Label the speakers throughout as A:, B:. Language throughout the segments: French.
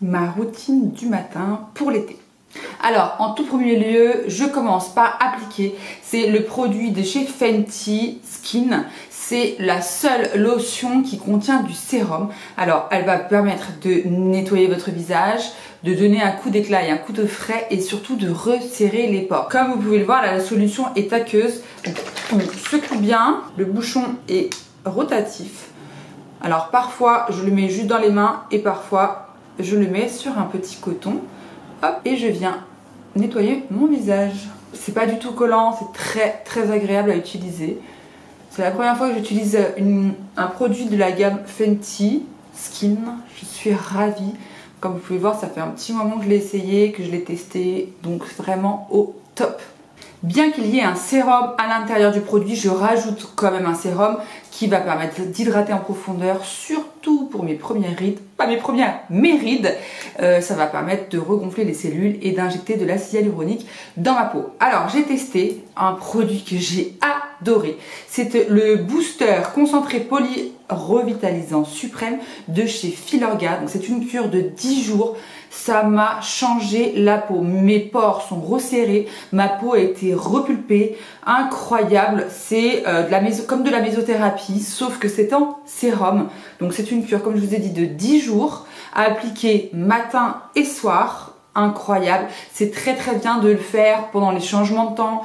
A: ma routine du matin pour l'été. Alors, en tout premier lieu, je commence par appliquer. C'est le produit de chez Fenty Skin. C'est la seule lotion qui contient du sérum. Alors, elle va permettre de nettoyer votre visage, de donner un coup d'éclat et un coup de frais et surtout de resserrer les pores. Comme vous pouvez le voir, la solution est aqueuse. On secoue bien. Le bouchon est rotatif. Alors, parfois, je le mets juste dans les mains et parfois, je le mets sur un petit coton. Hop, et je viens nettoyer mon visage. C'est pas du tout collant, c'est très agréable à utiliser. C'est la première fois que j'utilise un produit de la gamme Fenty Skin. Je suis ravie. Comme vous pouvez voir, ça fait un petit moment que je l'ai essayé, que je l'ai testé. Donc vraiment au top. Bien qu'il y ait un sérum à l'intérieur du produit, je rajoute quand même un sérum qui va permettre d'hydrater en profondeur, surtout pour mes premières rides, pas mes premières, mes rides. Ça va permettre de regonfler les cellules et d'injecter de l'acide hyaluronique dans ma peau. Alors j'ai testé un produit que j'ai adoré. C'est le booster concentré poly-revitalisant suprême de chez Filorga. Donc c'est une cure de 10 jours. Ça m'a changé la peau. Mes pores sont resserrés, ma peau a été repulpée, incroyable. C'est comme de la mésothérapie, sauf que c'est en sérum. Donc c'est une cure, comme je vous ai dit, de 10 jours, à appliquer matin et soir. Incroyable, c'est très bien de le faire pendant les changements de temps,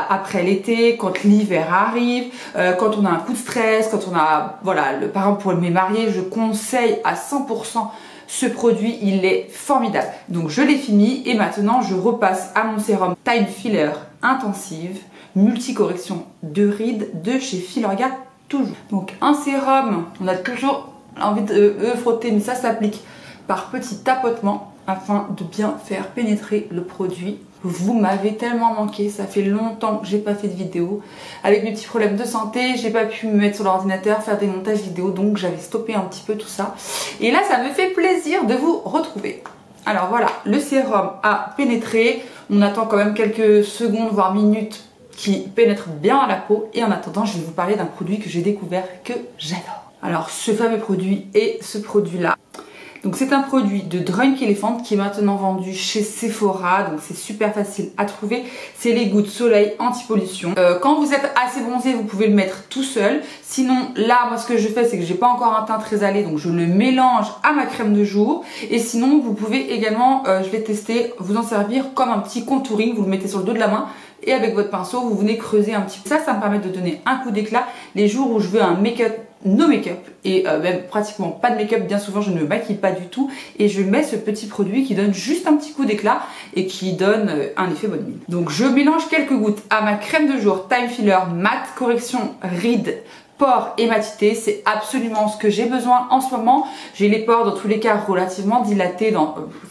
A: après l'été, quand l'hiver arrive, quand on a un coup de stress, quand on a, voilà, par exemple pour mes mariés, je conseille à 100% ce produit, il est formidable. Donc je l'ai fini et maintenant je repasse à mon sérum Time Filler Intensive multicorrection de rides de chez Filorga toujours. Donc un sérum, on a toujours envie de frotter, mais ça s'applique par petits tapotements afin de bien faire pénétrer le produit. Vous m'avez tellement manqué, ça fait longtemps que j'ai pas fait de vidéo. Avec mes petits problèmes de santé, j'ai pas pu me mettre sur l'ordinateur, faire des montages vidéo, donc j'avais stoppé un petit peu tout ça. Et là, ça me fait plaisir de vous retrouver. Alors voilà, le sérum a pénétré. On attend quand même quelques secondes, voire minutes, qui pénètrent bien à la peau. Et en attendant, je vais vous parler d'un produit que j'ai découvert, que j'adore. Alors, ce fameux produit est ce produit-là. Donc c'est un produit de Drunk Elephant qui est maintenant vendu chez Sephora, donc c'est super facile à trouver. C'est les gouttes soleil anti-pollution. Quand vous êtes assez bronzé, vous pouvez le mettre tout seul. Sinon là, moi ce que je fais, c'est que j'ai pas encore un teint très allé, donc je le mélange à ma crème de jour. Et sinon vous pouvez également, je l'ai testé, vous en servir comme un petit contouring. Vous le mettez sur le dos de la main et avec votre pinceau vous venez creuser un petit peu. Ça me permet de donner un coup d'éclat les jours où je veux un make-up, no make-up, et même pratiquement pas de make-up. Bien souvent je ne me maquille pas du tout et je mets ce petit produit qui donne juste un petit coup d'éclat et qui donne un effet bonne mine. Donc je mélange quelques gouttes à ma crème de jour Time Filler Matte Correction Rides, pores et matité. C'est absolument ce que j'ai besoin en ce moment. J'ai les pores dans tous les cas relativement dilatés,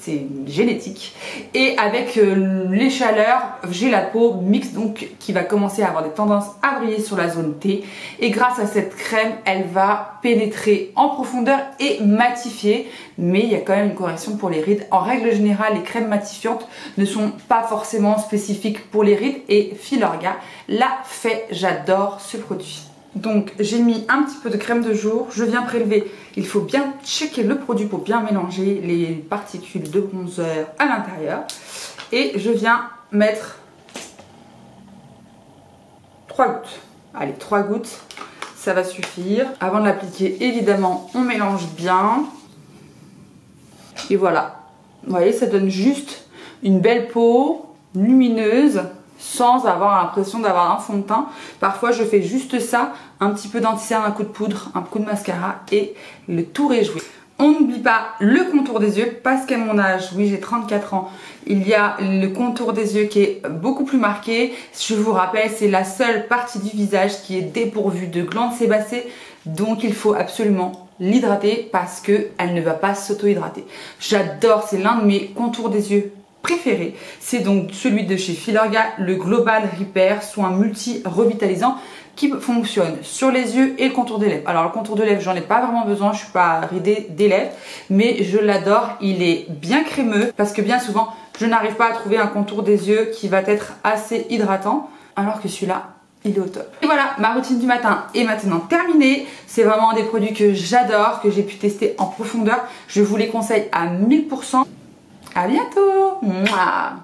A: c'est génétique, et avec les chaleurs j'ai la peau mixte, donc qui va commencer à avoir des tendances à briller sur la zone T, et grâce à cette crème elle va pénétrer en profondeur et matifier, mais il y a quand même une correction pour les rides. En règle générale, les crèmes matifiantes ne sont pas forcément spécifiques pour les rides et Filorga l'a fait. J'adore ce produit. Donc j'ai mis un petit peu de crème de jour, je viens prélever, il faut bien checker le produit pour bien mélanger les particules de bronzer à l'intérieur, et je viens mettre 3 gouttes. Allez, 3 gouttes, ça va suffire. Avant de l'appliquer, évidemment, on mélange bien. Et voilà, vous voyez, ça donne juste une belle peau lumineuse, sans avoir l'impression d'avoir un fond de teint. Parfois je fais juste ça, un petit peu d'anti-cerne, un coup de poudre, un coup de mascara et le tour est joué. On n'oublie pas le contour des yeux parce qu'à mon âge, oui j'ai 34 ans, il y a le contour des yeux qui est beaucoup plus marqué. Je vous rappelle, c'est la seule partie du visage qui est dépourvue de glandes sébacées, donc il faut absolument l'hydrater parce qu'elle ne va pas s'auto-hydrater. J'adore, c'est l'un de mes contours des yeux préféré, c'est donc celui de chez Filorga, le Global Repair, soin multi-revitalisant qui fonctionne sur les yeux et le contour des lèvres. Alors le contour de lèvres, j'en ai pas vraiment besoin, je suis pas ridée des lèvres, mais je l'adore, il est bien crémeux parce que bien souvent, je n'arrive pas à trouver un contour des yeux qui va être assez hydratant, alors que celui-là, il est au top. Et voilà, ma routine du matin est maintenant terminée. C'est vraiment un des produits que j'adore, que j'ai pu tester en profondeur. Je vous les conseille à 1000%. À bientôt. Mouah.